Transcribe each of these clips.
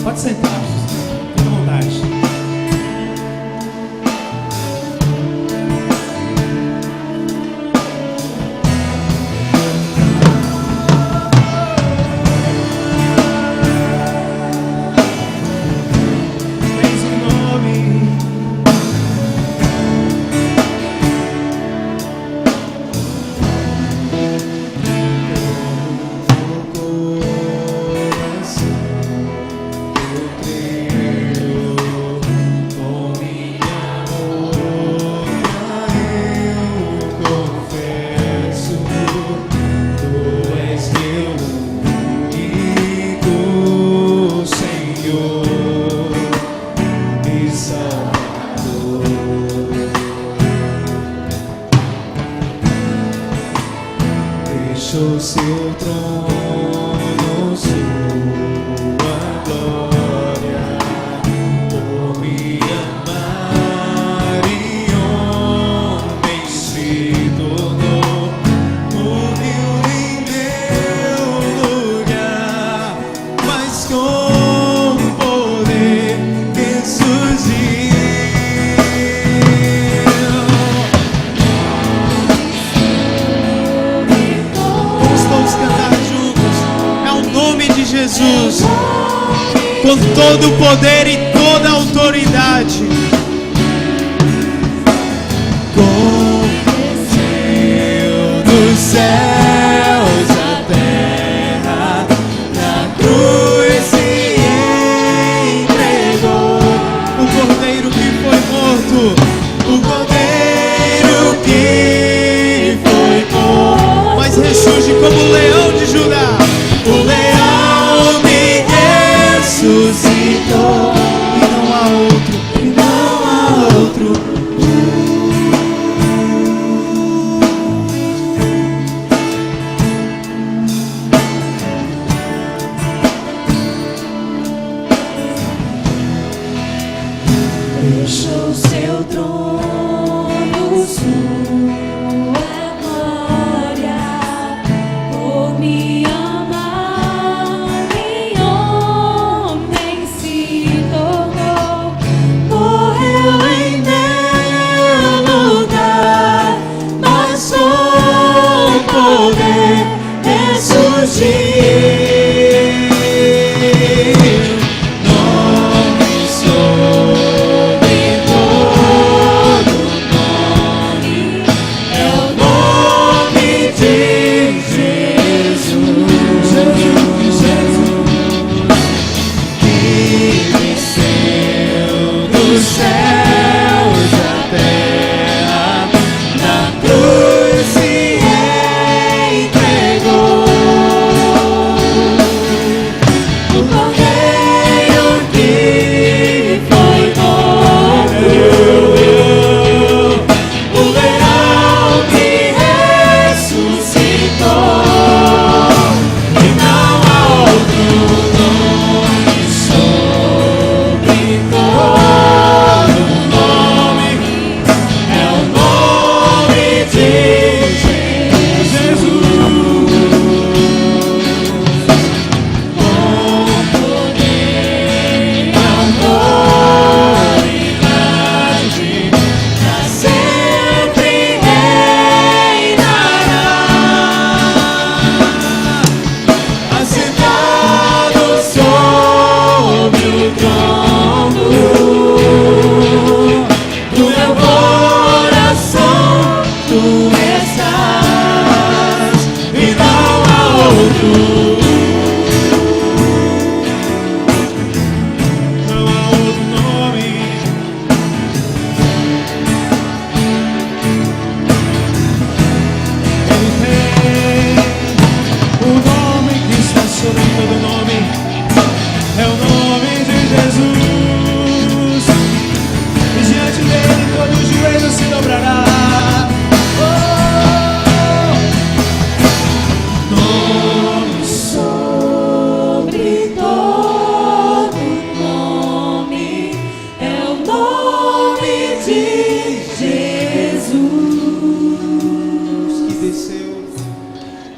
Pode sentar, fica à vontade. Deixou seu trono, sua glória, por me amar e homem se tornou, morreu em meu lugar, mas com poder ressurgiu. Jesus, com todo o poder e toda a autoridade, desceu dos céus à terra, na cruz se entregou, o cordeiro que foi morto, o cordeiro que foi morto, mas ressurge como o leão de Judá, o leão ressuscitou, e não há outro, e não há outro. Deixou seu trono, sua glória, por me amar e homem se tornou, morreu em meu lugar, mas com poder ressurgiu.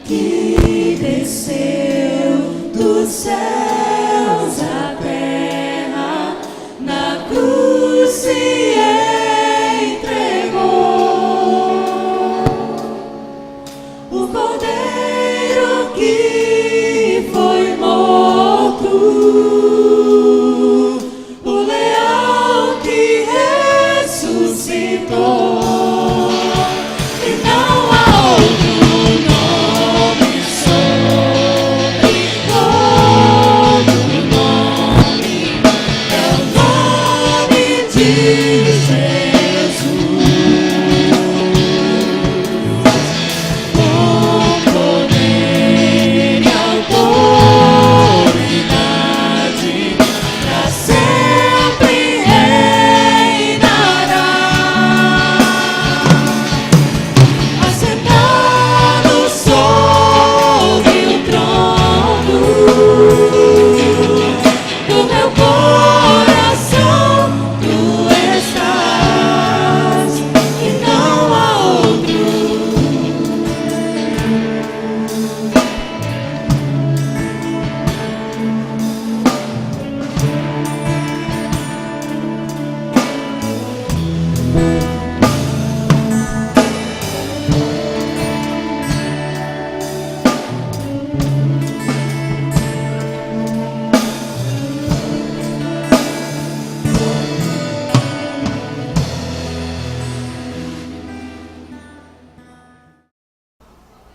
Que desceu dos céus à terra.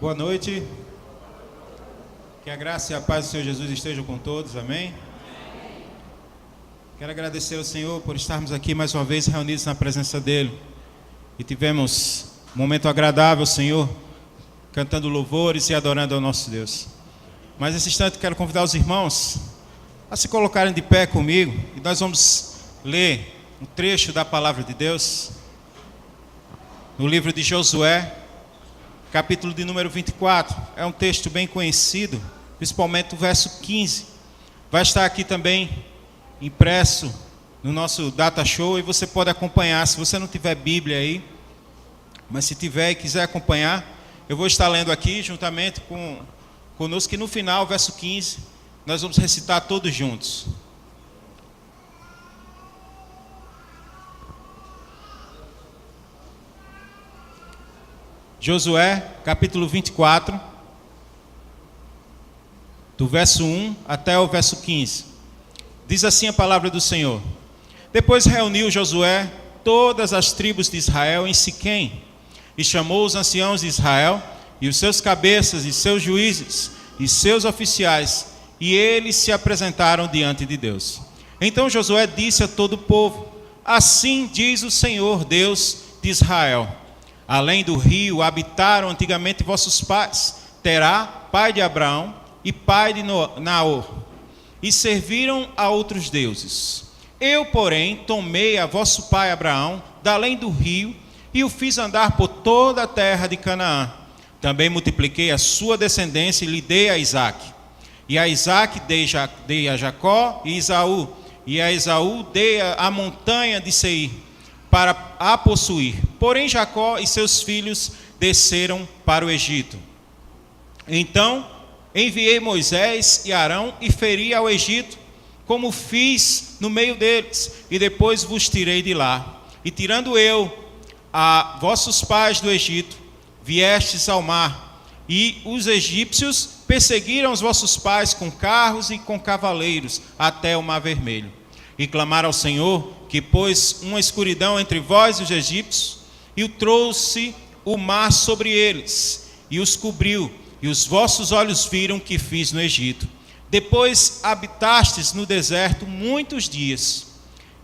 Boa noite. Que a graça e a paz do Senhor Jesus estejam com todos, amém? Quero agradecer ao Senhor por estarmos aqui mais uma vez reunidos na presença dEle. E tivemos um momento agradável, Senhor, cantando louvores e adorando ao nosso Deus. Mas nesse instante quero convidar os irmãos a se colocarem de pé comigo. E nós vamos ler um trecho da palavra de Deus no livro de Josué, capítulo de número 24. É um texto bem conhecido, principalmente o verso 15. Vai estar aqui também impresso no nosso data show e você pode acompanhar. Se você não tiver Bíblia aí, mas se tiver e quiser acompanhar, eu vou estar lendo aqui juntamente conosco, que no final, verso 15, nós vamos recitar todos juntos. Josué, capítulo 24, do verso 1 até o verso 15. Diz assim a palavra do Senhor. Depois reuniu Josué todas as tribos de Israel em Siquém, e chamou os anciãos de Israel, e os seus cabeças, e seus juízes, e seus oficiais, e eles se apresentaram diante de Deus. Então Josué disse a todo o povo: assim diz o Senhor, Deus de Israel: além do rio habitaram antigamente vossos pais, Terá, pai de Abraão, e pai de Naor, e serviram a outros deuses. Eu, porém, tomei a vosso pai Abraão da além do rio, e o fiz andar por toda a terra de Canaã. Também multipliquei a sua descendência e lhe dei a Isaque. E a Isaque dei a Jacó e Esaú, e a Esaú dei a montanha de Seir, para a possuir. Porém Jacó e seus filhos desceram para o Egito. Então enviei Moisés e Arão e feri ao Egito, como fiz no meio deles, e depois vos tirei de lá. E tirando eu a vossos pais do Egito, viestes ao mar, e os egípcios perseguiram os vossos pais com carros e com cavaleiros até o Mar Vermelho. E clamaram ao Senhor, que pôs uma escuridão entre vós e os egípcios, e o trouxe o mar sobre eles, e os cobriu, e os vossos olhos viram que fiz no Egito. Depois habitastes no deserto muitos dias.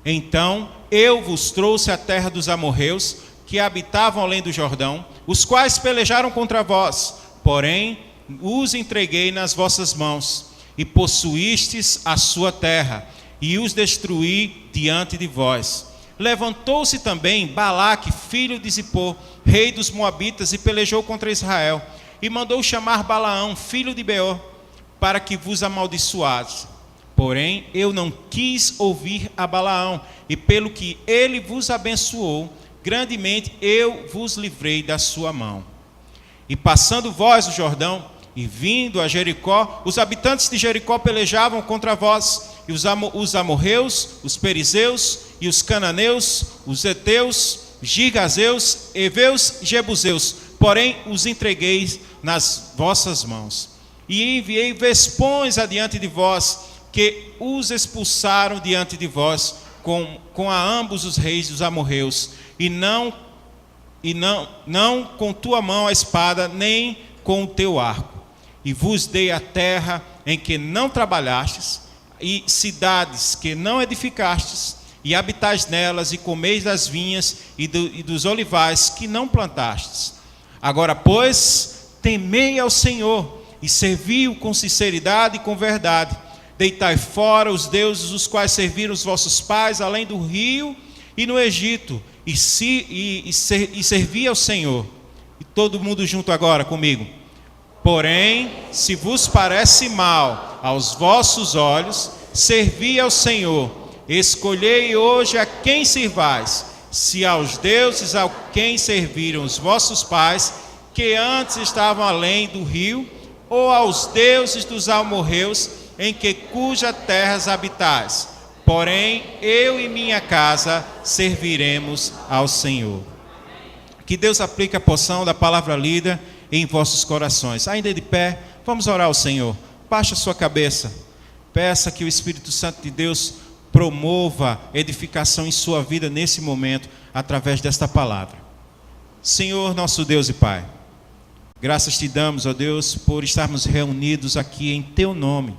Então eu vos trouxe a terra dos amorreus, que habitavam além do Jordão, os quais pelejaram contra vós, porém os entreguei nas vossas mãos, e possuístes a sua terra, e os destruí diante de vós. Levantou-se também Balaque, filho de Zippor, rei dos Moabitas, e pelejou contra Israel, e mandou chamar Balaão, filho de Beor, para que vos amaldiçoasse. Porém eu não quis ouvir a Balaão, e pelo que ele vos abençoou grandemente, eu vos livrei da sua mão. E passando vós o Jordão, e vindo a Jericó, os habitantes de Jericó pelejavam contra vós, e os amorreus, os perizeus, e os cananeus, os heteus, gigazeus, heveus e jebuseus, porém os entreguei nas vossas mãos. E enviei vespões adiante de vós, que os expulsaram diante de vós, com a ambos os reis dos amorreus, e não com tua mão a espada, nem com o teu arco. E vos dei a terra em que não trabalhastes, e cidades que não edificastes, e habitais nelas, e comeis das vinhas e dos olivais que não plantastes. Agora, pois, temei ao Senhor, e servi-o com sinceridade e com verdade. Deitai fora os deuses os quais serviram os vossos pais, além do rio e no Egito, e servi ao Senhor. E todo mundo junto agora comigo. Porém, se vos parece mal aos vossos olhos, servi ao Senhor. Escolhei hoje a quem servais, se aos deuses a quem serviram os vossos pais, que antes estavam além do rio, ou aos deuses dos amorreus, em cuja terras habitais. Porém, eu e minha casa serviremos ao Senhor. Que Deus aplique a porção da palavra lida em vossos corações. Ainda de pé, vamos orar ao Senhor. Baixe a sua cabeça. Peça que o Espírito Santo de Deus promova edificação em sua vida nesse momento, através desta palavra. Senhor, nosso Deus e Pai, Graças te damos, ó Deus, por estarmos reunidos aqui em teu nome.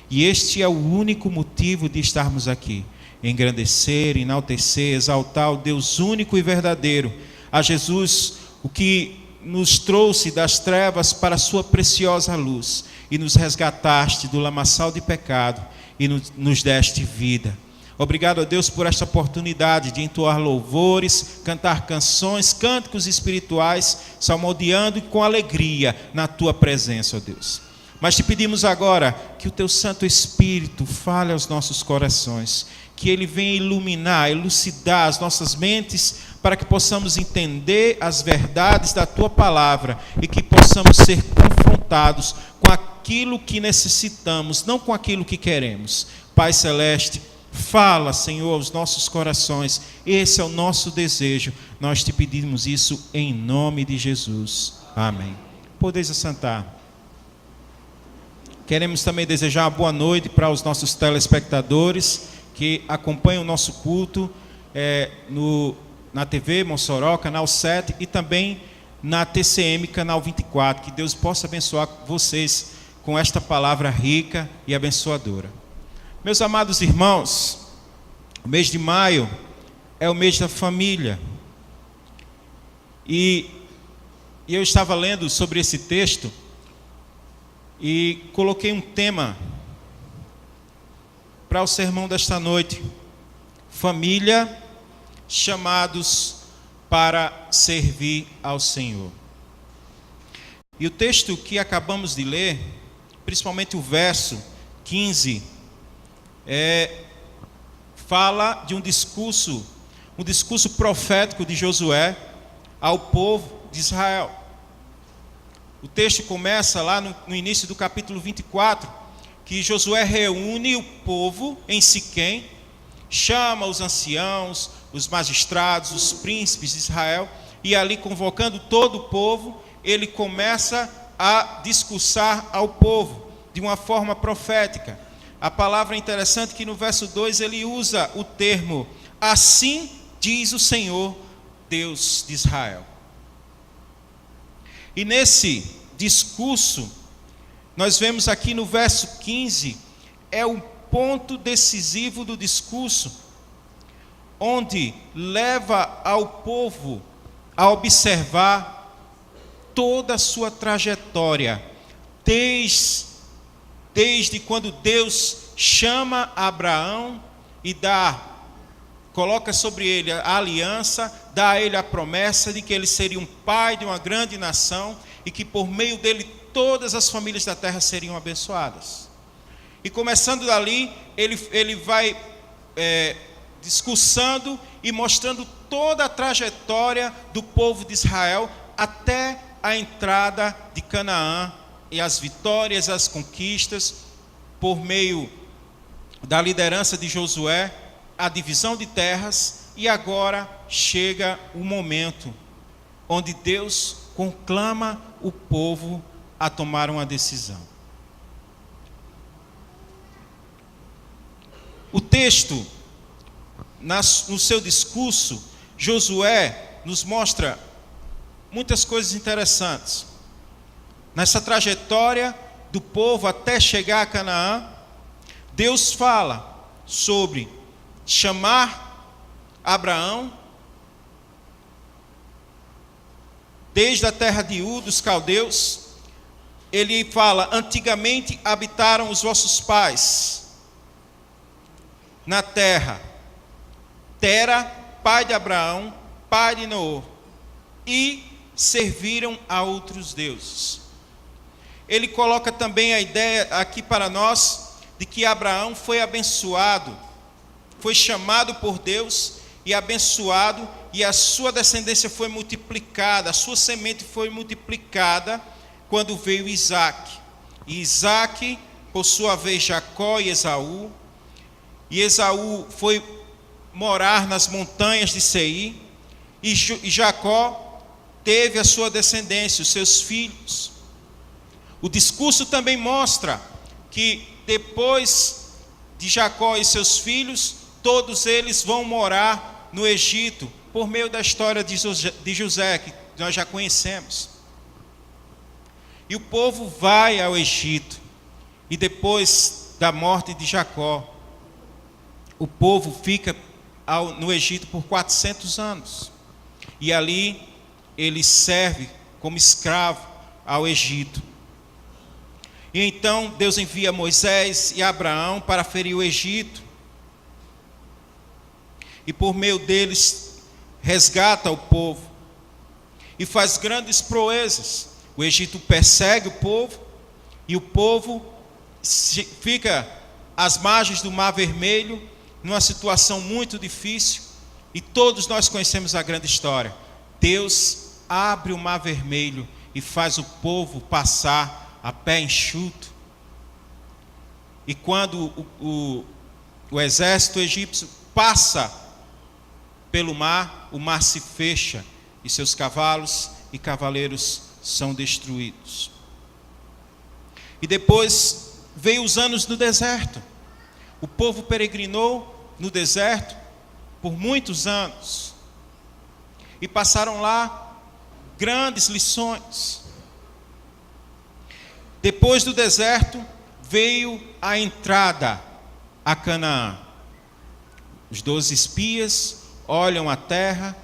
E este é o único motivo de estarmos aqui: engrandecer, enaltecer, exaltar o Deus único e verdadeiro, a Jesus, o que nos trouxe das trevas para a sua preciosa luz, e nos resgataste do lamaçal de pecado, e nos deste vida. Obrigado a Deus por esta oportunidade de entoar louvores, cantar canções, cânticos espirituais, salmodiando com alegria na tua presença, ó Deus. Mas te pedimos agora que o teu Santo Espírito fale aos nossos corações, que ele venha iluminar, elucidar as nossas mentes, para que possamos entender as verdades da tua palavra e que possamos ser confrontados com aquilo que necessitamos, não com aquilo que queremos. Pai Celeste, fala, Senhor, aos nossos corações. Esse é o nosso desejo. Nós te pedimos isso em nome de Jesus. Amém. Podeis assentar. Queremos também desejar uma boa noite para os nossos telespectadores que acompanham o nosso culto na TV Mossoró, canal 7, e também na TCM, canal 24. Que Deus possa abençoar vocês com esta palavra rica e abençoadora. Meus amados irmãos, o mês de maio é o mês da família. E eu estava lendo sobre esse texto e coloquei um tema para o sermão desta noite: família, chamados para servir ao Senhor. E o texto que acabamos de ler, principalmente o verso 15, fala de um discurso profético de Josué ao povo de Israel. O texto começa lá no início do capítulo 24, que Josué reúne o povo em Siquém, chama os anciãos, os magistrados, os príncipes de Israel, e ali, convocando todo o povo, ele começa a discursar ao povo de uma forma profética. A palavra é interessante que no verso 2 ele usa o termo: assim diz o Senhor, Deus de Israel. E nesse discurso, nós vemos aqui no verso 15, é o ponto decisivo do discurso, onde leva ao povo a observar toda a sua trajetória, desde quando Deus chama Abraão e coloca sobre ele a aliança, dá a ele a promessa de que ele seria um pai de uma grande nação e que por meio dele todas as famílias da terra seriam abençoadas. E começando dali, ele vai discursando e mostrando toda a trajetória do povo de Israel até a entrada de Canaã e as vitórias, as conquistas, por meio da liderança de Josué, a divisão de terras, e agora chega o momento onde Deus conclama o povo a tomar uma decisão. O texto, no seu discurso, Josué nos mostra muitas coisas interessantes. Nessa trajetória do povo até chegar a Canaã, Deus fala sobre chamar Abraão desde a terra de Ur, dos caldeus. Ele fala: antigamente habitaram os vossos pais na terra, Tera, pai de Abraão, pai de Noor, e serviram a outros deuses. Ele coloca também a ideia aqui para nós de que Abraão foi abençoado, foi chamado por Deus e abençoado, e a sua descendência foi multiplicada, a sua semente foi multiplicada quando veio Isaque. E Isaque, por sua vez, Jacó e Esaú. E Esaú foi morar nas montanhas de Seir, e Jacó teve a sua descendência, os seus filhos. O discurso também mostra que depois de Jacó e seus filhos, todos eles vão morar no Egito, por meio da história de José, que nós já conhecemos. E o povo vai ao Egito. E depois da morte de Jacó, o povo fica no Egito por 400 anos. E ali ele serve como escravo ao Egito. E então Deus envia Moisés e Abraão para ferir o Egito. E por meio deles resgata o povo. E faz grandes proezas. O Egito persegue o povo. E o povo fica às margens do Mar Vermelho, numa situação muito difícil. E todos nós conhecemos a grande história. Deus abre o Mar Vermelho e faz o povo passar a pé enxuto. E quando o exército egípcio passa pelo mar, o mar se fecha e seus cavalos e cavaleiros são destruídos. E depois veio os anos no deserto. O povo peregrinou no deserto por muitos anos e passaram lá grandes lições. Depois do deserto, veio a entrada a Canaã. Os 12 espias olham a terra,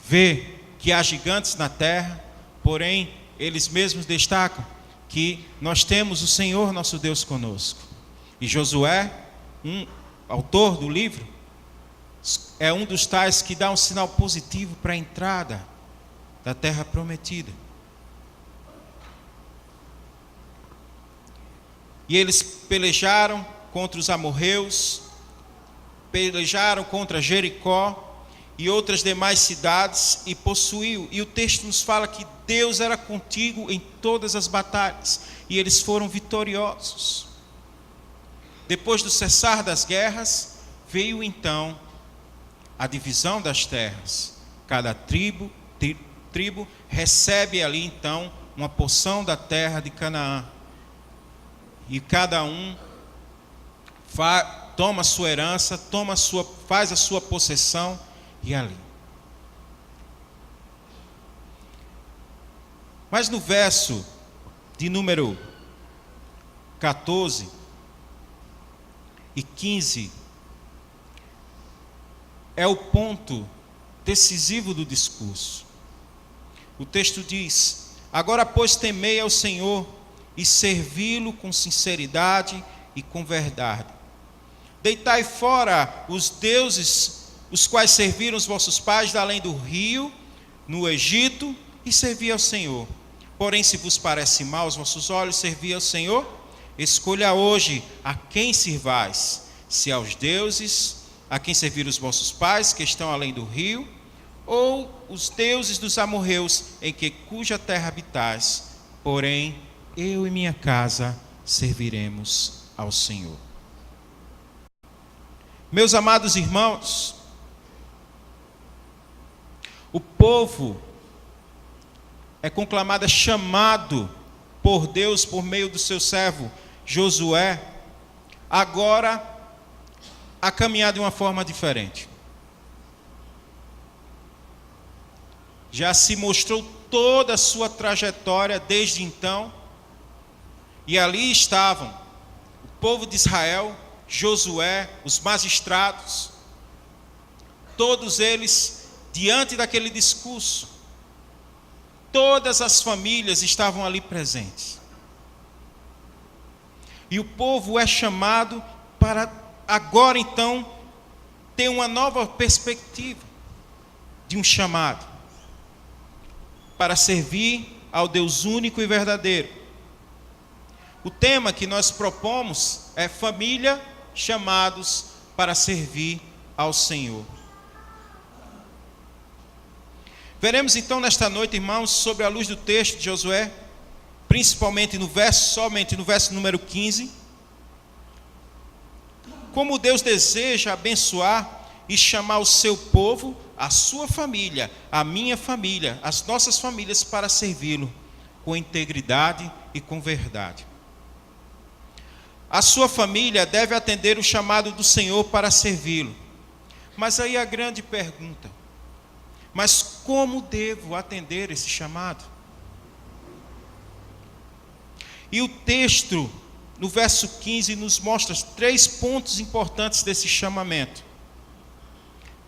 vê que há gigantes na terra, porém, eles mesmos destacam que nós temos o Senhor nosso Deus conosco. E Josué, autor do livro, é um dos tais que dá um sinal positivo para a entrada da terra prometida. E eles pelejaram contra os amorreus, pelejaram contra Jericó e outras demais cidades e possuiu. E o texto nos fala que Deus era contigo em todas as batalhas e eles foram vitoriosos. Depois do cessar das guerras, veio então a divisão das terras. Cada tribo recebe ali então uma porção da terra de Canaã. E cada um toma a sua herança, faz a sua possessão e ali. Mas no verso de número 14 e 15 é o ponto decisivo do discurso. O texto diz: agora, pois, temei ao Senhor e servi-lo com sinceridade e com verdade. Deitai fora os deuses, os quais serviram os vossos pais da além do rio, no Egito, e servi ao Senhor. Porém, se vos parece mal aos vossos olhos servir ao Senhor, escolha hoje a quem sirvais, se aos deuses a quem serviram os vossos pais, que estão além do rio, ou os deuses dos amorreus, cuja terra habitais. Porém, eu e minha casa serviremos ao Senhor. Meus amados irmãos, o povo é conclamado, chamado por Deus por meio do seu servo Josué, agora a caminhar de uma forma diferente. Já se mostrou toda a sua trajetória desde então. E ali estavam o povo de Israel, Josué, os magistrados, todos eles diante daquele discurso. Todas as famílias estavam ali presentes. E o povo é chamado para agora então ter uma nova perspectiva de um chamado para servir ao Deus único e verdadeiro. O tema que nós propomos é família, chamados para servir ao Senhor. Veremos então nesta noite, irmãos, sobre a luz do texto de Josué, somente no verso número 15, como Deus deseja abençoar e chamar o seu povo, a sua família, a minha família, as nossas famílias para servi-lo com integridade e com verdade. A sua família deve atender o chamado do Senhor para servi-lo. Mas aí a grande pergunta: mas como devo atender esse chamado? E o texto, no verso 15, nos mostra 3 pontos importantes desse chamamento.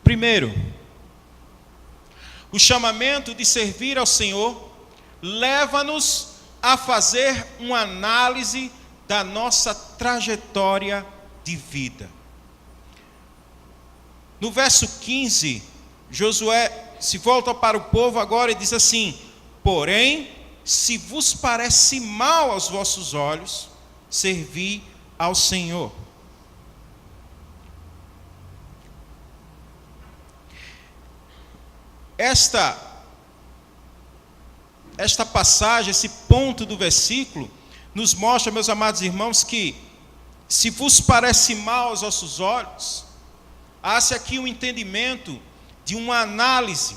Primeiro, o chamamento de servir ao Senhor leva-nos a fazer uma análise da nossa trajetória de vida. No verso 15, Josué se volta para o povo agora e diz assim: porém, se vos parece mal aos vossos olhos, servi ao Senhor. Esta passagem, esse ponto do versículo, nos mostra, meus amados irmãos, que se vos parece mal aos vossos olhos, há-se aqui um entendimento de uma análise,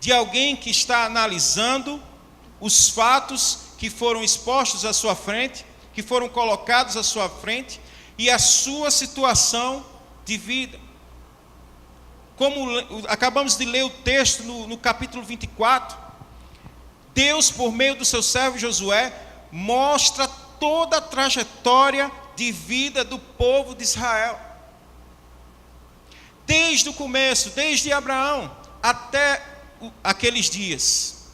de alguém que está analisando os fatos que foram expostos à sua frente, que foram colocados à sua frente, e a sua situação de vida. Como acabamos de ler o texto no capítulo 24, Deus, por meio do seu servo Josué, mostra toda a trajetória de vida do povo de Israel. Desde o começo, desde Abraão até aqueles dias.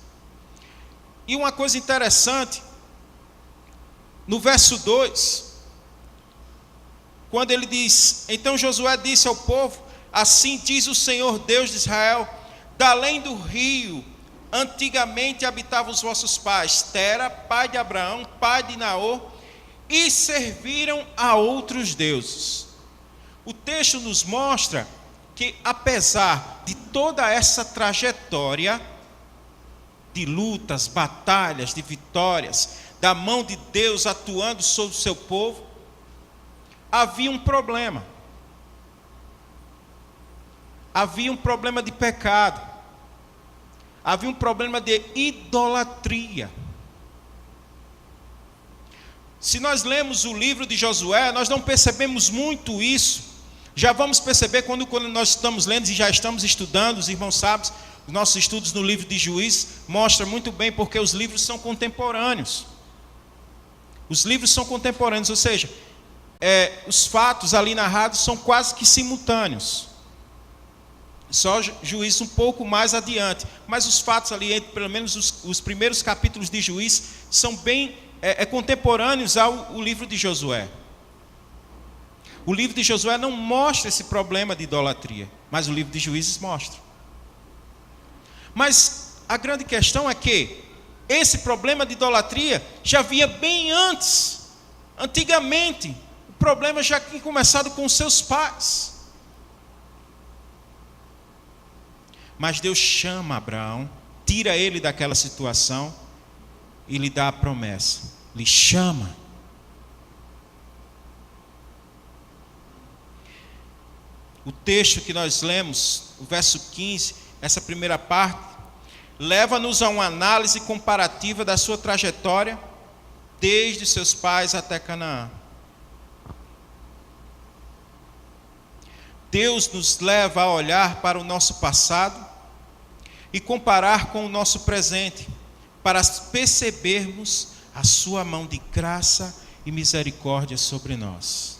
E uma coisa interessante, no verso 2, quando ele diz: então Josué disse ao povo: assim diz o Senhor Deus de Israel, da além do rio, antigamente habitavam os vossos pais, Tera, pai de Abraão, pai de Naor, e serviram a outros deuses. O texto nos mostra que, apesar de toda essa trajetória de lutas, batalhas, de vitórias, da mão de Deus atuando sobre o seu povo, havia um problema. Havia um problema de pecado. Havia um problema de idolatria. Se nós lemos o livro de Josué, nós não percebemos muito isso. Já vamos perceber quando nós estamos lendo e já estamos estudando, os irmãos sabem, os nossos estudos no livro de Juízes mostram muito bem porque os livros são contemporâneos. Os livros são contemporâneos, ou seja, os fatos ali narrados são quase que simultâneos. Só Juízes um pouco mais adiante, mas os fatos ali, pelo menos os primeiros capítulos de Juízes, são bem contemporâneos ao livro de Josué. O livro de Josué não mostra esse problema de idolatria, mas o livro de Juízes mostra. Mas a grande questão é que esse problema de idolatria já vinha bem antes. Antigamente, o problema já tinha começado com seus pais. Mas Deus chama Abraão, tira ele daquela situação e lhe dá a promessa. Lhe chama. O texto que nós lemos, o verso 15, essa primeira parte, leva-nos a uma análise comparativa da sua trajetória desde seus pais até Canaã. Deus nos leva a olhar para o nosso passado e comparar com o nosso presente, para percebermos a sua mão de graça e misericórdia sobre nós.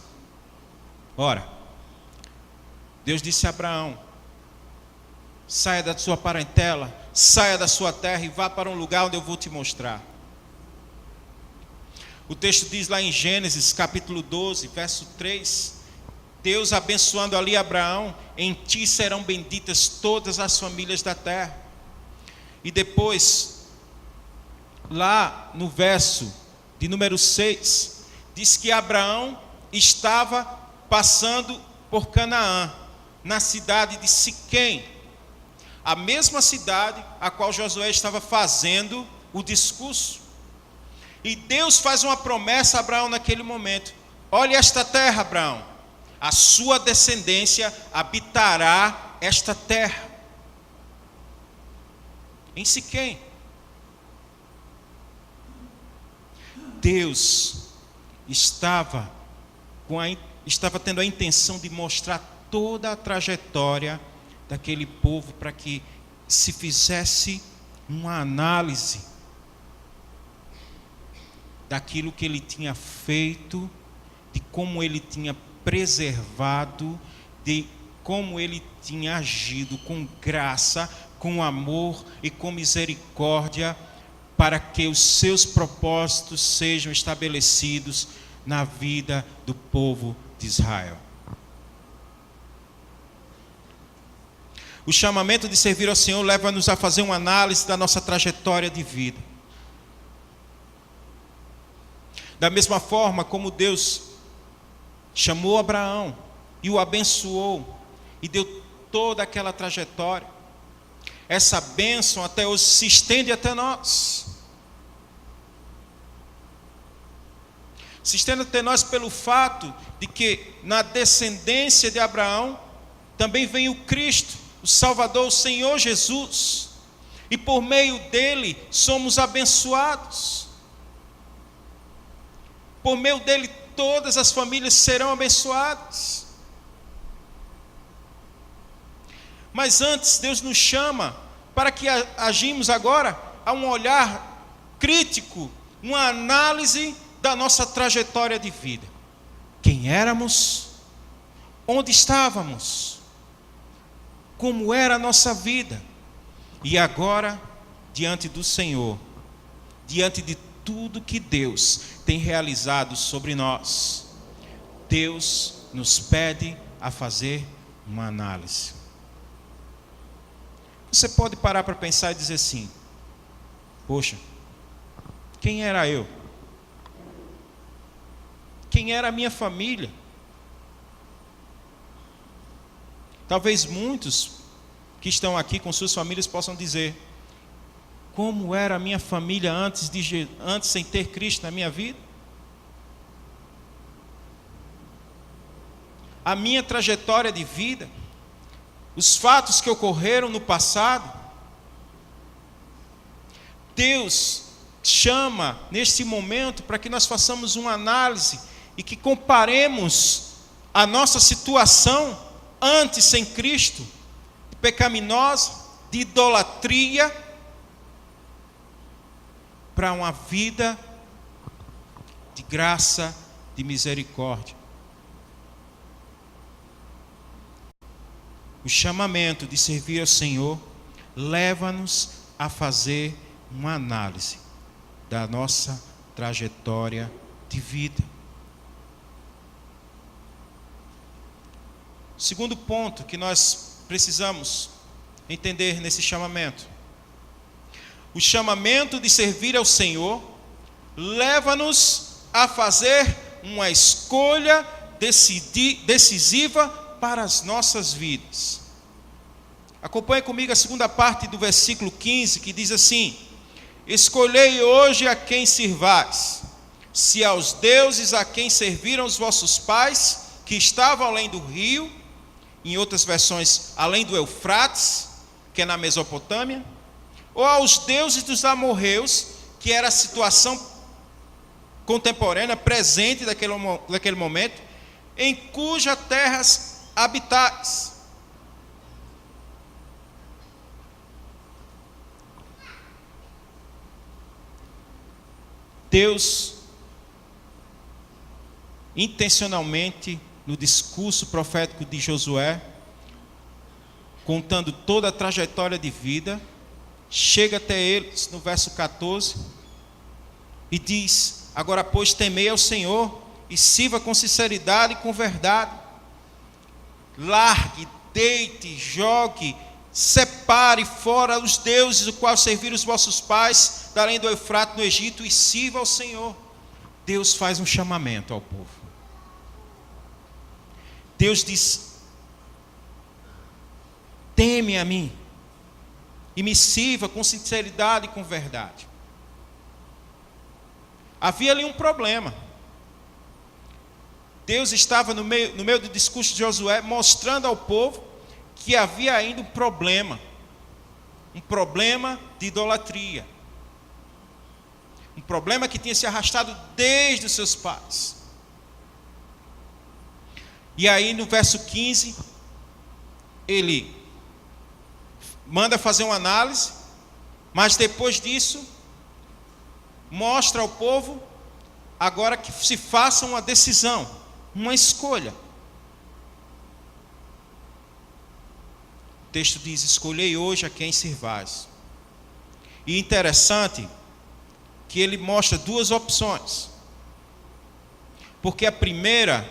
Ora, Deus disse a Abraão: saia da sua parentela, saia da sua terra e vá para um lugar onde eu vou te mostrar. O texto diz lá em Gênesis capítulo 12, verso 3, Deus abençoando ali Abraão: em ti serão benditas todas as famílias da terra. E depois, lá no verso de número 6, diz que Abraão estava passando por Canaã, na cidade de Siquém, a mesma cidade a qual Josué estava fazendo o discurso. E Deus faz uma promessa a Abraão naquele momento: olha esta terra, Abraão, a sua descendência habitará esta terra. Em Siquém. Deus estava tendo a intenção de mostrar toda a trajetória daquele povo para que se fizesse uma análise daquilo que ele tinha feito, de como ele tinha preservado, de como ele tinha agido com graça, com amor e com misericórdia, para que os seus propósitos sejam estabelecidos na vida do povo de Israel. O chamamento de servir ao Senhor leva-nos a fazer uma análise da nossa trajetória de vida. Da mesma forma como Deus chamou Abraão e o abençoou e deu toda aquela trajetória, essa bênção até hoje se estende até nós. Se estende até nós pelo fato de que na descendência de Abraão também vem o Cristo, o Salvador, o Senhor Jesus, e por meio dele somos abençoados. Por meio dele todas as famílias serão abençoadas. Mas antes Deus nos chama para que agimos agora a um olhar crítico, uma análise da nossa trajetória de vida. Quem éramos? Onde estávamos? Como era a nossa vida? E agora, diante do Senhor, diante de tudo que Deus tem realizado sobre nós, Deus nos pede a fazer uma análise. Você pode parar para pensar e dizer assim: poxa, quem era eu? Quem era a minha família? Talvez muitos que estão aqui com suas famílias possam dizer: como era a minha família antes sem ter Cristo na minha vida? A minha trajetória de vida, os fatos que ocorreram no passado. Deus chama neste momento para que nós façamos uma análise e que comparemos a nossa situação antes sem Cristo, pecaminosa, de idolatria, para uma vida de graça, de misericórdia. O chamamento de servir ao Senhor leva-nos a fazer uma análise da nossa trajetória de vida. Segundo ponto que nós precisamos entender nesse chamamento: o chamamento de servir ao Senhor leva-nos a fazer uma escolha decisiva para as nossas vidas. Acompanhe comigo a segunda parte do versículo 15, que diz assim: escolhei hoje a quem sirvais, se aos deuses a quem serviram os vossos pais, que estavam além do rio, em outras versões, além do Eufrates, que é na Mesopotâmia, ou aos deuses dos amorreus, que era a situação contemporânea, presente daquele momento, em cujas terras habitais. Deus, intencionalmente, no discurso profético de Josué, contando toda a trajetória de vida, chega até eles no verso 14 e diz: agora pois temei ao Senhor e sirva com sinceridade e com verdade. Largue, deite, jogue, separe fora os deuses o qual serviram os vossos pais, da além do Eufrates no Egito, e sirva ao Senhor. Deus faz um chamamento ao povo. Deus diz: teme a mim e me sirva com sinceridade e com verdade. Havia ali um problema. Deus estava no meio do discurso de Josué, mostrando ao povo que havia ainda um problema de idolatria, um problema que tinha se arrastado desde os seus pais. E aí no verso 15, ele manda fazer uma análise, mas depois disso, mostra ao povo agora que se faça uma decisão, uma escolha. O texto diz: escolhei hoje a quem servais. E interessante que ele mostra duas opções. Porque a primeira,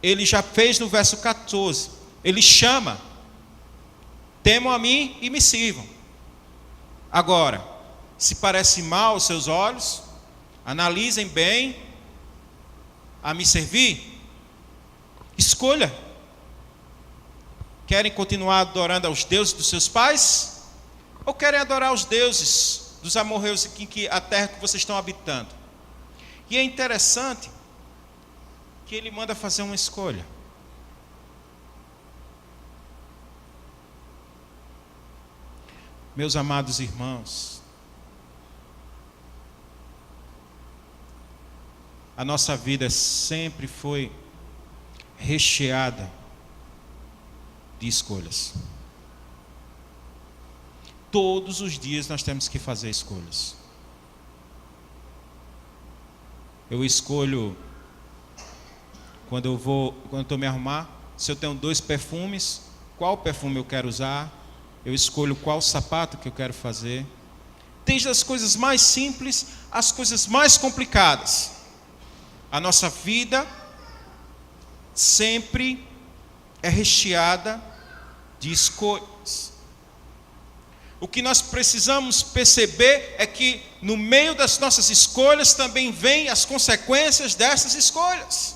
ele já fez no verso 14. Ele chama: temam a mim e me sirvam. Agora, se parece mal aos seus olhos, analisem bem a me servir. Escolha. Querem continuar adorando aos deuses dos seus pais? Ou querem adorar os deuses dos amorreus que a terra que vocês estão habitando? E é interessante que ele manda fazer uma escolha. Meus amados irmãos, a nossa vida sempre foi recheada de escolhas. Todos os dias nós temos que fazer escolhas. Eu escolho quando eu estou me arrumar, se eu tenho 2 perfumes, qual perfume eu quero usar? Eu escolho qual sapato que eu quero fazer. Desde as coisas mais simples às coisas mais complicadas. A nossa vida sempre é recheada de escolhas. O que nós precisamos perceber é que no meio das nossas escolhas também vêm as consequências dessas escolhas.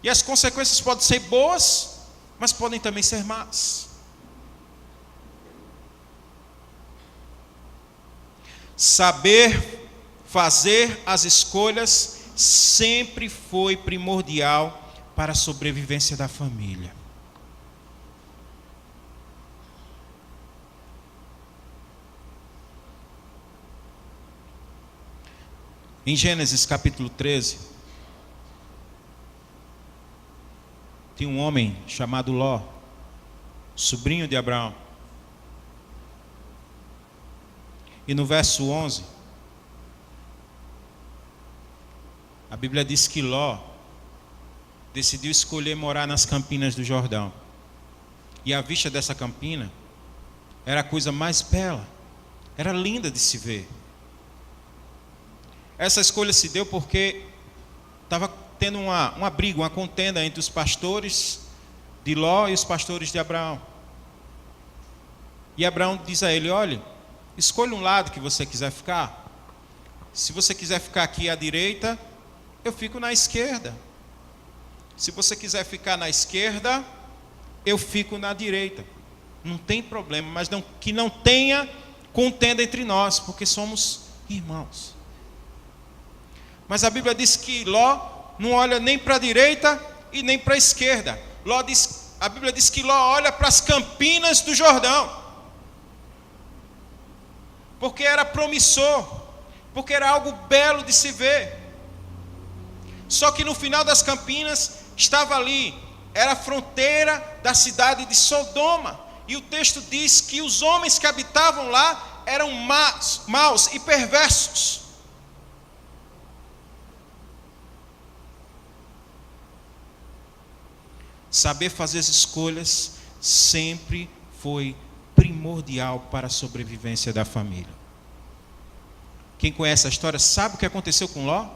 E as consequências podem ser boas, mas podem também ser más. Saber fazer as escolhas sempre foi primordial para a sobrevivência da família. Em Gênesis capítulo 13, tinha um homem chamado Ló, sobrinho de Abraão. E no verso 11, a Bíblia diz que Ló decidiu escolher morar nas campinas do Jordão. E a vista dessa campina era a coisa mais bela, era linda de se ver. Essa escolha se deu porque estava tendo uma briga, uma contenda entre os pastores de Ló e os pastores de Abraão. E Abraão diz a ele: olha, escolha um lado que você quiser ficar. Se você quiser ficar aqui à direita, eu fico na esquerda. Se você quiser ficar na esquerda, eu fico na direita. Não tem problema, mas que não tenha contenda entre nós, porque somos irmãos. Mas a Bíblia diz que Ló não olha nem para a direita e nem para a esquerda. A Bíblia diz que Ló olha para as campinas do Jordão. Porque era promissor, porque era algo belo de se ver. Só que no final das campinas estava ali, era a fronteira da cidade de Sodoma. E o texto diz que os homens que habitavam lá eram maus e perversos. Saber fazer as escolhas sempre foi primordial para a sobrevivência da família. Quem conhece a história sabe o que aconteceu com Ló?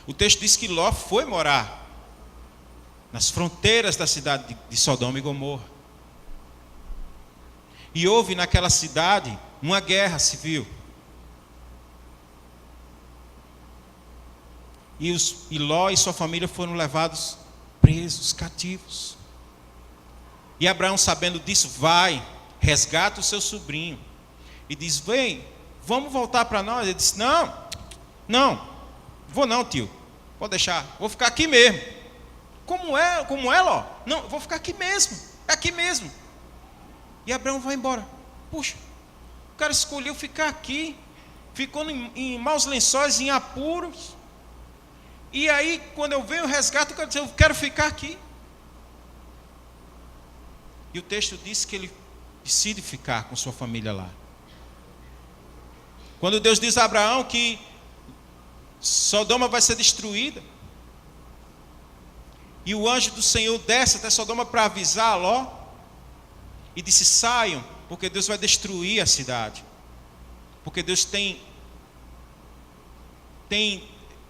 O texto diz que Ló foi morar nas fronteiras da cidade de Sodoma e Gomorra. E houve naquela cidade uma guerra civil. E Ló e sua família foram levados presos, cativos. E Abraão, sabendo disso, vai, resgata o seu sobrinho e diz: vem, vamos voltar para nós. Ele disse: não, vou não, tio, pode deixar, vou ficar aqui mesmo. Como é, Ló? Não, vou ficar aqui mesmo, é aqui mesmo. E Abraão vai embora. Puxa, o cara escolheu ficar aqui, ficou em maus lençóis, em apuros. E aí, quando eu venho o resgate, eu quero ficar aqui. E o texto diz que ele decide ficar com sua família lá. Quando Deus diz a Abraão que Sodoma vai ser destruída, e o anjo do Senhor desce até Sodoma para avisar Ló, e disse: saiam, porque Deus vai destruir a cidade. Porque Deus tem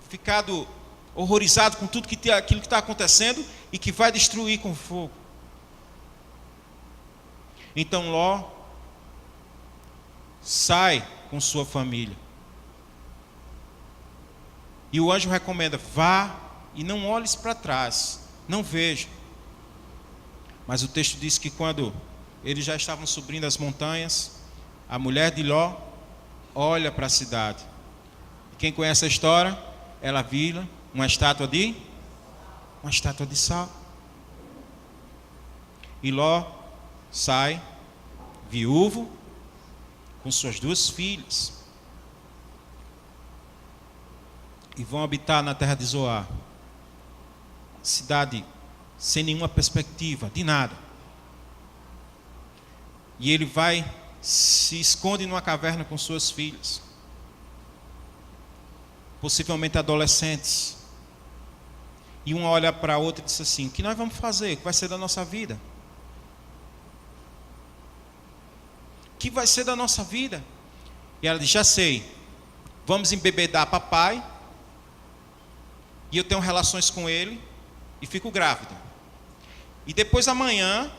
ficado horrorizado com tudo aquilo que está acontecendo e que vai destruir com fogo. Então Ló sai com sua família. E o anjo recomenda: vá e não olhes para trás, não veja. Mas o texto diz que quando eles já estavam subindo as montanhas, a mulher de Ló olha para a cidade. Quem conhece a história, ela vira uma estátua de sal. E Ló sai viúvo com suas 2 filhas e vão habitar na terra de Zoar, cidade sem nenhuma perspectiva de nada. E ele se esconde numa caverna com suas filhas, possivelmente adolescentes. E uma olha para a outra e diz assim: o que nós vamos fazer? O que vai ser da nossa vida? O que vai ser da nossa vida? E ela diz: já sei, vamos embebedar papai, e eu tenho relações com ele e fico grávida. E depois amanhã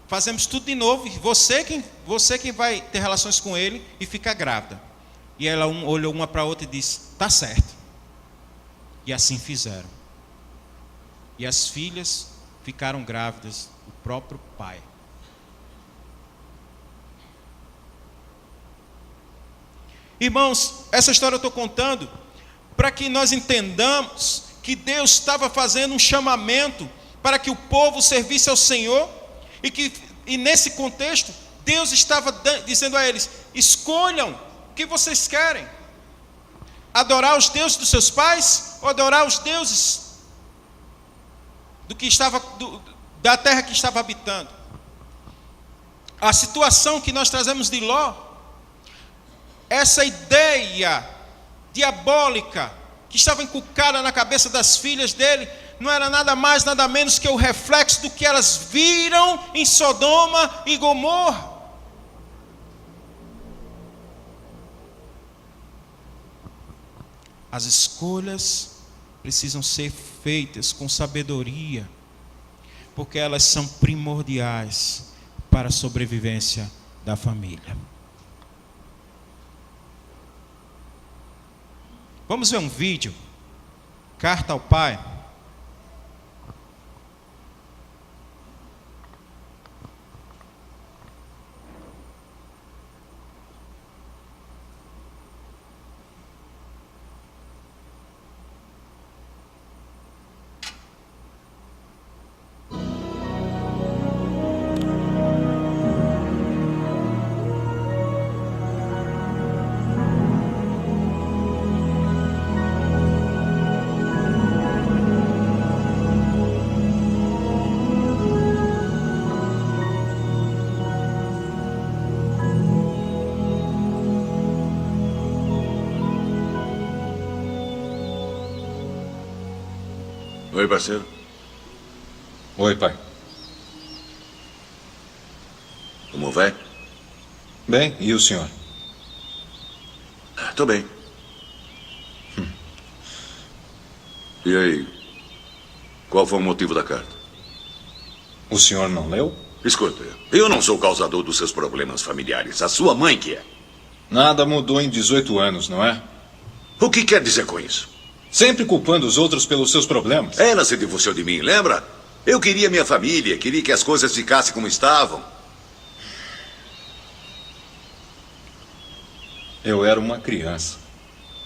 fazemos tudo de novo, e você quem vai ter relações com ele e fica grávida. E ela olhou uma para a outra e disse: tá certo. E assim fizeram. E as filhas ficaram grávidas do próprio pai. Irmãos, essa história eu estou contando para que nós entendamos que Deus estava fazendo um chamamento para que o povo servisse ao Senhor, e nesse contexto Deus estava dizendo a eles: escolham o que vocês querem, adorar os deuses dos seus pais ou adorar os deuses da terra que estava habitando. A situação que nós trazemos de Ló, essa ideia diabólica que estava inculcada na cabeça das filhas dele, não era nada mais, nada menos que o reflexo do que elas viram em Sodoma e Gomorra. As escolhas precisam ser feitas com sabedoria, porque elas são primordiais para a sobrevivência da família. Vamos ver um vídeo, Carta ao Pai. Oi, parceiro. Oi, pai. Como vai? Bem, e o senhor? Tô bem. E aí? Qual foi o motivo da carta? O senhor não leu? Escuta, eu não sou o causador dos seus problemas familiares. A sua mãe que é. Nada mudou em 18 anos, não é? O que quer dizer com isso? Sempre culpando os outros pelos seus problemas. Ela se divorciou de mim, lembra? Eu queria minha família, queria que as coisas ficassem como estavam. Eu era uma criança.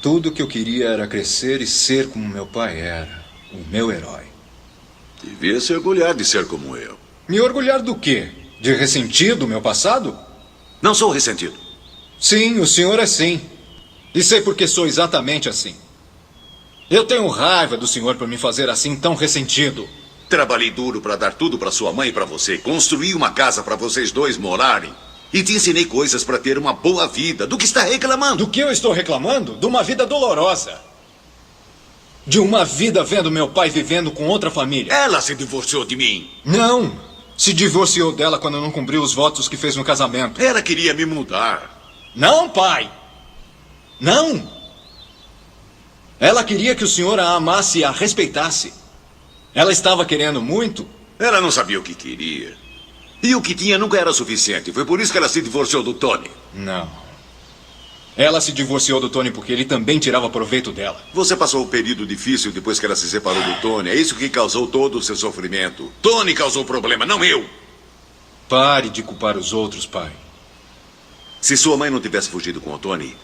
Tudo que eu queria era crescer e ser como meu pai era, o meu herói. Devia se orgulhar de ser como eu. Me orgulhar do quê? De ressentir do meu passado? Não sou ressentido. Sim, o senhor é sim. E sei porque sou exatamente assim. Eu tenho raiva do senhor por me fazer assim tão ressentido. Trabalhei duro para dar tudo para sua mãe e para você. Construí uma casa para vocês dois morarem. E te ensinei coisas para ter uma boa vida. Do que está reclamando? Do que eu estou reclamando? De uma vida dolorosa. De uma vida vendo meu pai vivendo com outra família. Ela se divorciou de mim. Não! Se divorciou dela quando não cumpriu os votos que fez no casamento. Ela queria me mudar. Não, pai! Não! Ela queria que o senhor a amasse e a respeitasse. Ela estava querendo muito. Ela não sabia o que queria. E o que tinha nunca era suficiente. Foi por isso que ela se divorciou do Tony. Não. Ela se divorciou do Tony porque ele também tirava proveito dela. Você passou um período difícil depois que ela se separou do Tony. É isso que causou todo o seu sofrimento. Tony causou o problema, não eu. Pare de culpar os outros, pai. Se sua mãe não tivesse fugido com o Tony,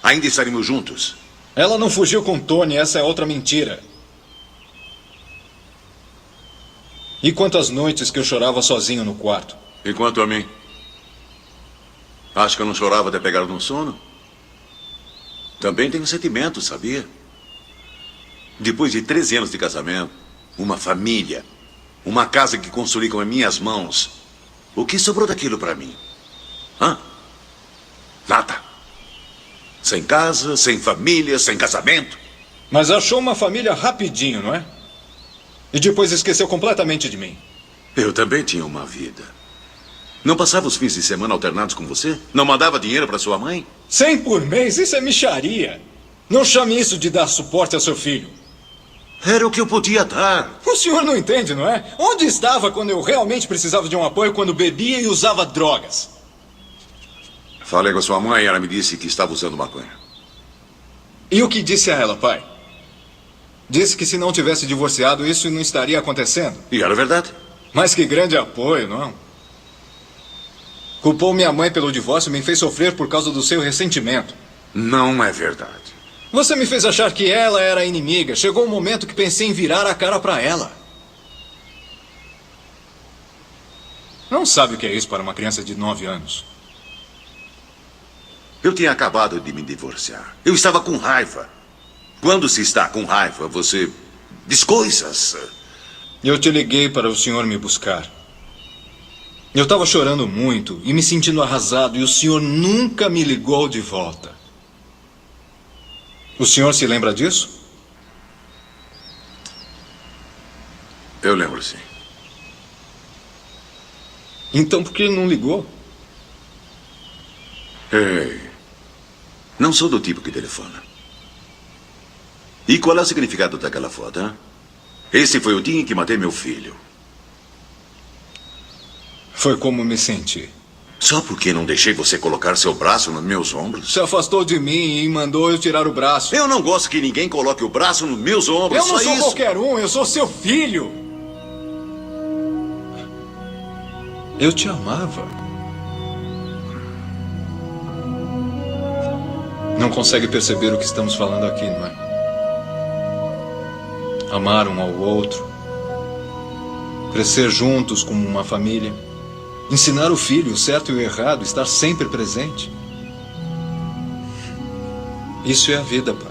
ainda estaríamos juntos. Ela não fugiu com Tony, essa é outra mentira. E quantas noites que eu chorava sozinho no quarto? E quanto a mim? Acho que eu não chorava até pegar no sono? Também tenho sentimentos, sabia? Depois de 13 anos de casamento, uma família, uma casa que construí com as minhas mãos, o que sobrou daquilo para mim? Hã? Nada. Sem casa, sem família, sem casamento. Mas achou uma família rapidinho, não é? E depois esqueceu completamente de mim. Eu também tinha uma vida. Não passava os fins de semana alternados com você? Não mandava dinheiro para sua mãe? 100 por mês? Isso é mixaria. Não chame isso de dar suporte ao seu filho. Era o que eu podia dar. O senhor não entende, não é? Onde estava quando eu realmente precisava de um apoio, quando bebia e usava drogas? Falei com a sua mãe e ela me disse que estava usando maconha. E o que disse a ela, pai? Disse que se não tivesse divorciado, isso não estaria acontecendo. E era verdade. Mas que grande apoio, não? Culpou minha mãe pelo divórcio e me fez sofrer por causa do seu ressentimento. Não é verdade. Você me fez achar que ela era a inimiga. Chegou um momento que pensei em virar a cara para ela. Não sabe o que é isso para uma criança de 9 anos. Eu tinha acabado de me divorciar. Eu estava com raiva. Quando se está com raiva, você diz coisas. Eu te liguei para o senhor me buscar. Eu estava chorando muito e me sentindo arrasado e o senhor nunca me ligou de volta. O senhor se lembra disso? Eu lembro, sim. Então por que ele não ligou? Ei, não sou do tipo que telefona. E qual é o significado daquela foto, hein? Esse foi o dia em que matei meu filho. Foi como me senti. Só porque não deixei você colocar seu braço nos meus ombros? Se afastou de mim e mandou eu tirar o braço. Eu não gosto que ninguém coloque o braço nos meus ombros, Eu não só sou isso. qualquer um, eu sou seu filho. Eu te amava. Não consegue perceber o que estamos falando aqui, não é? Amar um ao outro. Crescer juntos como uma família. Ensinar o filho o certo e o errado, estar sempre presente. Isso é a vida, pai.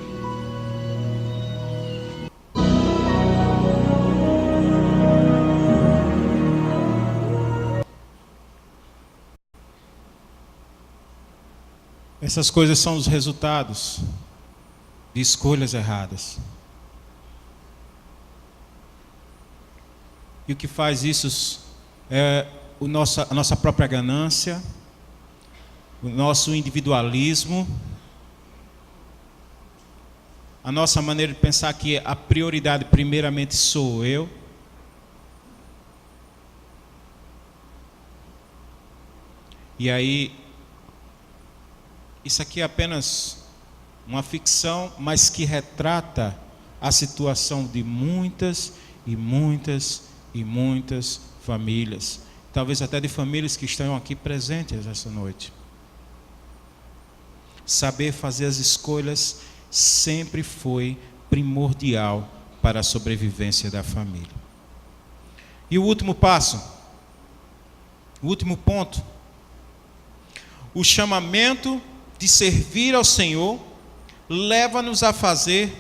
Essas coisas são os resultados de escolhas erradas. E o que faz isso é a nossa própria ganância, o nosso individualismo, a nossa maneira de pensar que a prioridade primeiramente sou eu. E aí, isso aqui é apenas uma ficção, mas que retrata a situação de muitas e muitas e muitas famílias. Talvez até de famílias que estão aqui presentes essa noite. Saber fazer as escolhas sempre foi primordial para a sobrevivência da família. E o último passo, o último ponto, o chamamento de servir ao Senhor leva-nos a fazer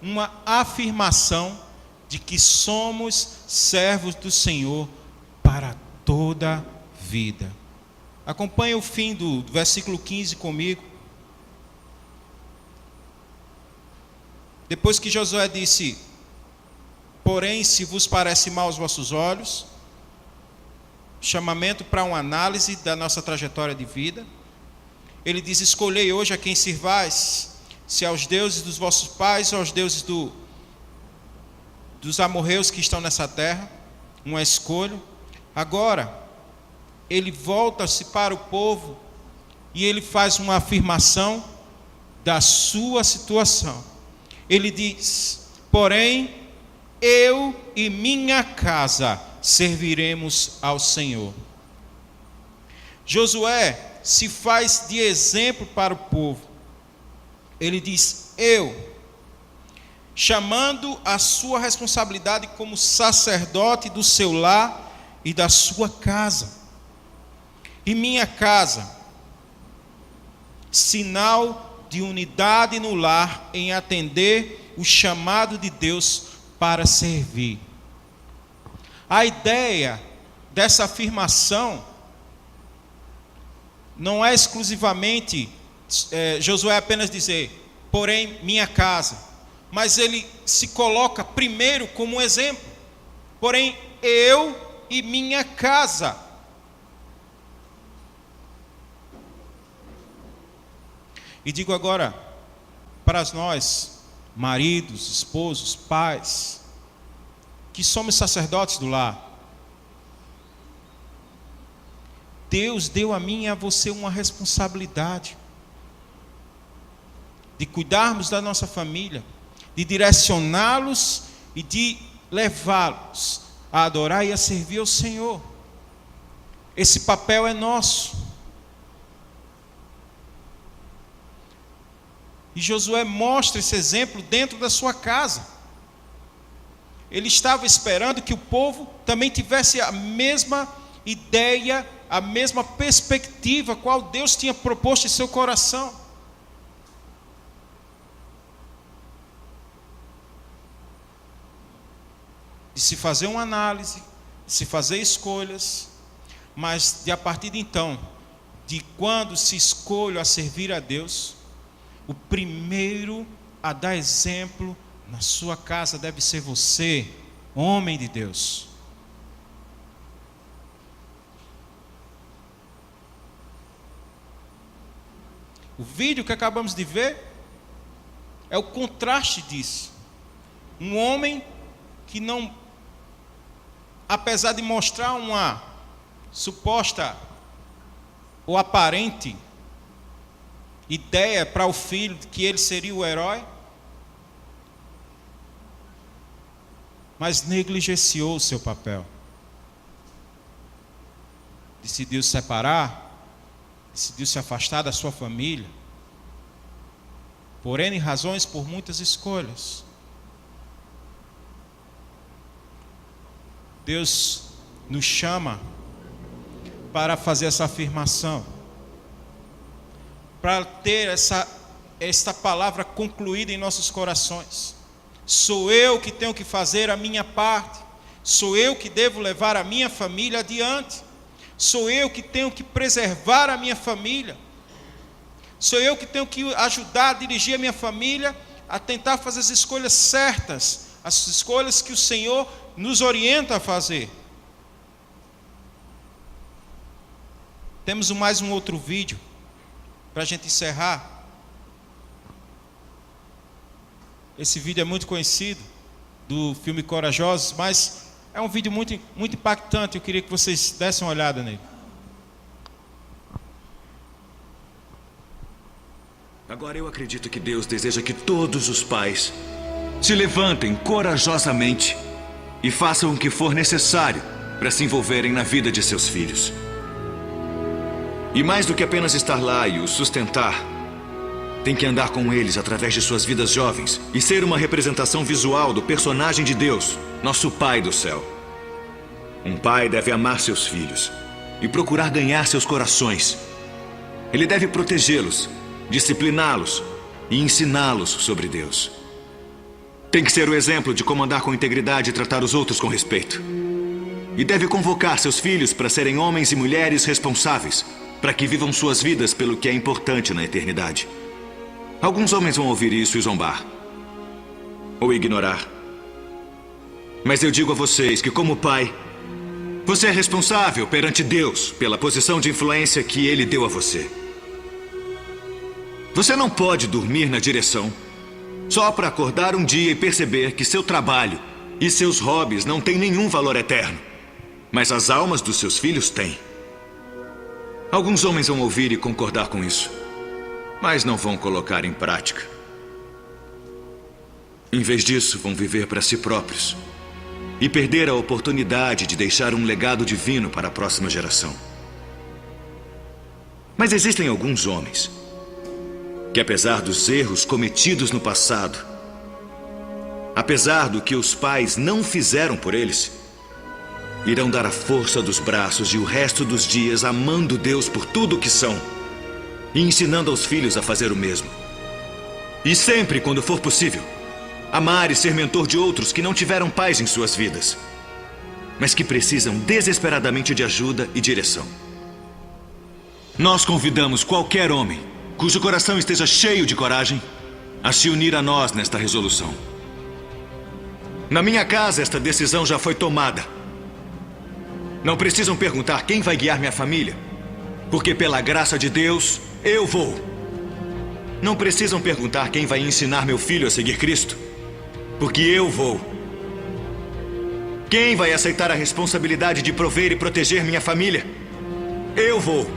uma afirmação de que somos servos do Senhor para toda a vida. Acompanhe o fim do versículo 15 comigo. Depois que Josué disse: porém, se vos parece mal aos vossos olhos, chamamento para uma análise da nossa trajetória de vida. Ele diz: escolhei hoje a quem sirvais, se aos deuses dos vossos pais ou aos deuses dos amorreus que estão nessa terra. Uma escolha. Agora, ele volta-se para o povo e ele faz uma afirmação da sua situação. Ele diz: porém, eu e minha casa serviremos ao Senhor. Josué se faz de exemplo para o povo. Ele diz: eu, chamando a sua responsabilidade como sacerdote do seu lar e da sua casa. E minha casa, sinal de unidade no lar em atender o chamado de Deus para servir. A ideia dessa afirmação não é exclusivamente Josué apenas dizer: porém, minha casa. Mas ele se coloca primeiro como um exemplo. Porém, eu e minha casa. E digo agora para nós, maridos, esposos, pais, que somos sacerdotes do lar. Deus deu a mim e a você uma responsabilidade de cuidarmos da nossa família, de direcioná-los e de levá-los a adorar e a servir ao Senhor. Esse papel é nosso. E Josué mostra esse exemplo dentro da sua casa. Ele estava esperando que o povo também tivesse a mesma ideia, a mesma perspectiva qual Deus tinha proposto em seu coração. De se fazer uma análise, de se fazer escolhas, mas de a partir de então, de quando se escolhe a servir a Deus, o primeiro a dar exemplo na sua casa deve ser você, homem de Deus. O vídeo que acabamos de ver é o contraste disso. Um homem que não, apesar de mostrar uma suposta ou aparente ideia para o filho de que ele seria o herói, mas negligenciou o seu papel. Decidiu se separar, decidiu se afastar da sua família, por N razões, por muitas escolhas. Deus nos chama para fazer essa afirmação, para ter esta palavra concluída em nossos corações. Sou eu que tenho que fazer a minha parte, sou eu que devo levar a minha família adiante, sou eu que tenho que preservar a minha família, sou eu que tenho que ajudar a dirigir a minha família a tentar fazer as escolhas certas, as escolhas que o Senhor nos orienta a fazer. Temos mais um outro vídeo para a gente encerrar. Esse vídeo é muito conhecido, do filme Corajosos, mas é um vídeo muito, muito impactante. Eu queria que vocês dessem uma olhada nele. Agora eu acredito que Deus deseja que todos os pais se levantem corajosamente e façam o que for necessário para se envolverem na vida de seus filhos. E mais do que apenas estar lá e os sustentar, tem que andar com eles através de suas vidas jovens e ser uma representação visual do personagem de Deus, nosso Pai do céu. Um pai deve amar seus filhos e procurar ganhar seus corações. Ele deve protegê-los, discipliná-los e ensiná-los sobre Deus. Tem que ser o exemplo de como andar com integridade e tratar os outros com respeito. E deve convocar seus filhos para serem homens e mulheres responsáveis, para que vivam suas vidas pelo que é importante na eternidade. Alguns homens vão ouvir isso e zombar, ou ignorar. Mas eu digo a vocês que, como pai, você é responsável perante Deus pela posição de influência que Ele deu a você. Você não pode dormir na direção só para acordar um dia e perceber que seu trabalho e seus hobbies não têm nenhum valor eterno, mas as almas dos seus filhos têm. Alguns homens vão ouvir e concordar com isso, mas não vão colocar em prática. Em vez disso, vão viver para si próprios e perder a oportunidade de deixar um legado divino para a próxima geração. Mas existem alguns homens que, apesar dos erros cometidos no passado, apesar do que os pais não fizeram por eles, irão dar a força dos braços e o resto dos dias amando Deus por tudo o que são e ensinando aos filhos a fazer o mesmo. E sempre, quando for possível, amar e ser mentor de outros que não tiveram paz em suas vidas, mas que precisam desesperadamente de ajuda e direção. Nós convidamos qualquer homem cujo coração esteja cheio de coragem a se unir a nós nesta resolução. Na minha casa, esta decisão já foi tomada. Não precisam perguntar quem vai guiar minha família, porque pela graça de Deus, eu vou. Não precisam perguntar quem vai ensinar meu filho a seguir Cristo, porque eu vou. Quem vai aceitar a responsabilidade de prover e proteger minha família? Eu vou.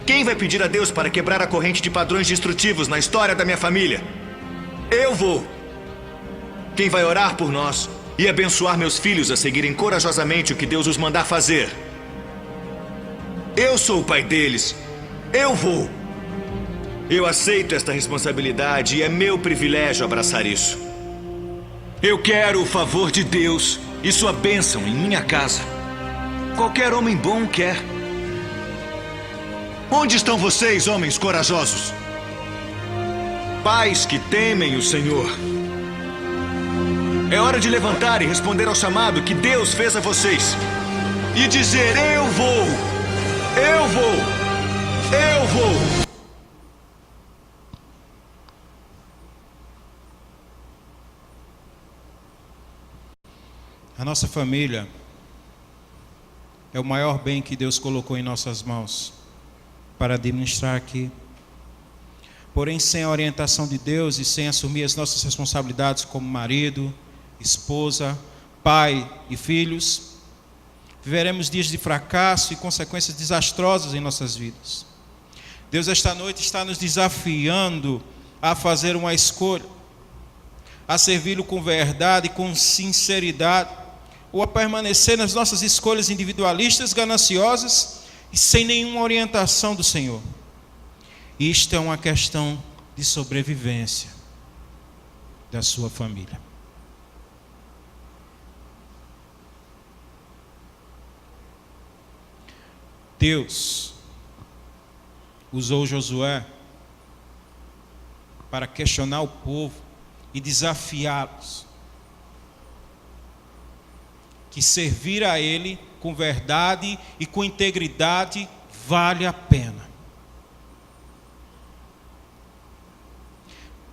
Quem vai pedir a Deus para quebrar a corrente de padrões destrutivos na história da minha família? Eu vou. Quem vai orar por nós e abençoar meus filhos a seguirem corajosamente o que Deus os mandar fazer? Eu sou o pai deles. Eu vou. Eu aceito esta responsabilidade e é meu privilégio abraçar isso. Eu quero o favor de Deus e sua bênção em minha casa. Qualquer homem bom quer. Onde estão vocês, homens corajosos? Pais que temem o Senhor. É hora de levantar e responder ao chamado que Deus fez a vocês. E dizer: eu vou! Eu vou! Eu vou! A nossa família é o maior bem que Deus colocou em nossas mãos para administrar aqui. Porém, sem a orientação de Deus e sem assumir as nossas responsabilidades como marido, esposa, pai e filhos, viveremos dias de fracasso e consequências desastrosas em nossas vidas. Deus esta noite está nos desafiando a fazer uma escolha, a servi-lo com verdade e com sinceridade, ou a permanecer nas nossas escolhas individualistas, gananciosas e sem nenhuma orientação do Senhor. Isto é uma questão de sobrevivência da sua família. Deus usou Josué para questionar o povo e desafiá-los que servir a Ele com verdade e com integridade vale a pena.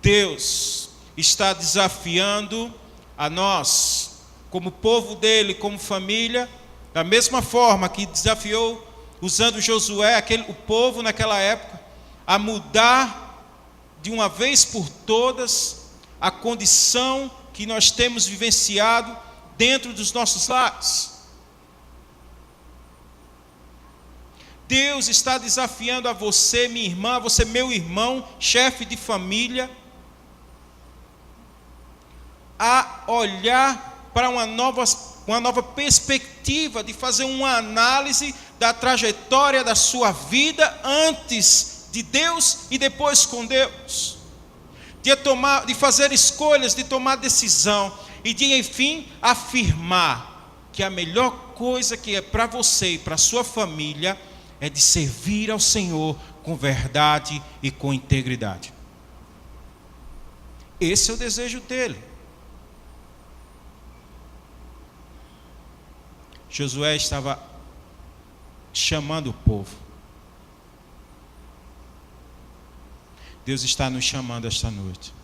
Deus está desafiando a nós, como povo dele, como família, da mesma forma que desafiou, usando Josué, o povo naquela época, a mudar de uma vez por todas a condição que nós temos vivenciado dentro dos nossos lares. Deus está desafiando a você, minha irmã, a você, meu irmão, chefe de família, a olhar para uma nova perspectiva, de fazer uma análise da trajetória da sua vida antes de Deus e depois com Deus, de fazer escolhas, de tomar decisão e de, enfim, afirmar que a melhor coisa que é para você e para a sua família é de servir ao Senhor com verdade e com integridade. Esse é o desejo dele. Josué estava chamando o povo. Deus está nos chamando esta noite.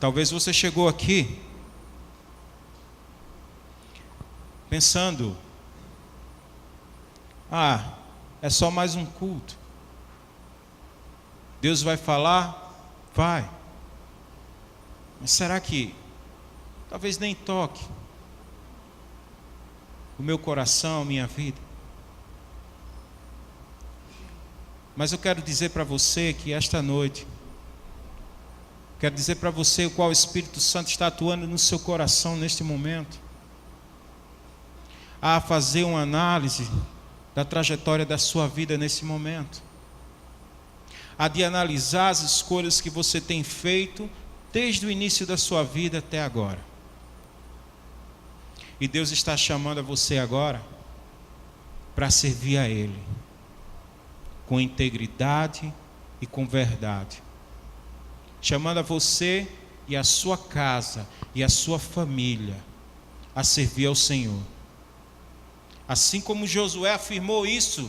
Talvez você chegou aqui pensando: é só mais um culto. Deus vai falar? Vai. Mas será que talvez nem toque o meu coração, a minha vida? Mas eu quero dizer para você que esta noite, quero dizer para você o qual o Espírito Santo está atuando no seu coração neste momento, a fazer uma análise da trajetória da sua vida nesse momento, a de analisar as escolhas que você tem feito desde o início da sua vida até agora. E Deus está chamando a você agora para servir a Ele com integridade e com verdade, chamando a você e a sua casa e a sua família a servir ao Senhor. Assim como Josué afirmou isso,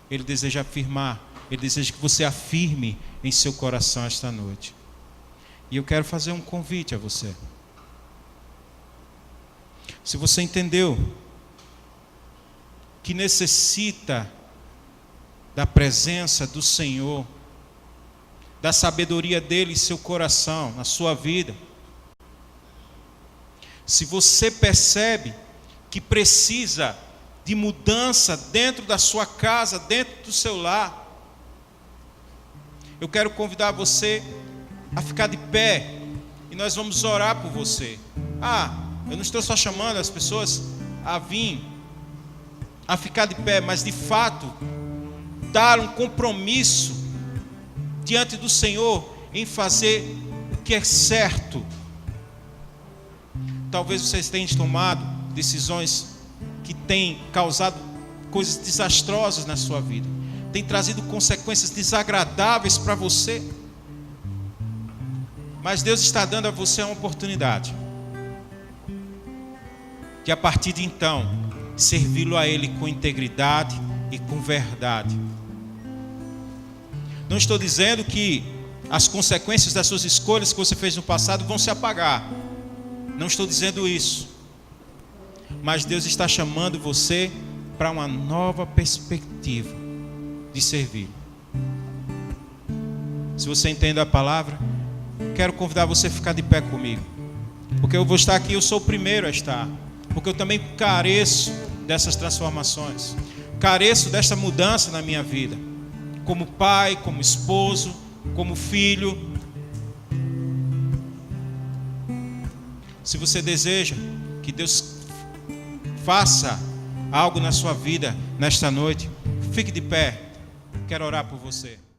Ele deseja afirmar, Ele deseja que você afirme em seu coração esta noite. E eu quero fazer um convite a você. Se você entendeu que necessita da presença do Senhor, da sabedoria dele em seu coração, na sua vida, se você percebe que precisa de mudança dentro da sua casa, dentro do seu lar, eu quero convidar você a ficar de pé e nós vamos orar por você. Eu não estou só chamando as pessoas a vir, a ficar de pé, mas de fato dar um compromisso diante do Senhor em fazer o que é certo. Talvez vocês tenham tomado decisões que têm causado coisas desastrosas na sua vida, têm trazido consequências desagradáveis para você, mas Deus está dando a você uma oportunidade de, a partir de então, servi-lo a Ele com integridade e com verdade. Não estou dizendo que as consequências das suas escolhas que você fez no passado vão se apagar. Não estou dizendo isso. Mas Deus está chamando você para uma nova perspectiva de servir. Se você entende a palavra, quero convidar você a ficar de pé comigo. Porque eu vou estar aqui, eu sou o primeiro a estar. Porque eu também careço dessas transformações. Careço desta mudança na minha vida. Como pai, como esposo, como filho. Se você deseja que Deus faça algo na sua vida nesta noite, fique de pé. Quero orar por você.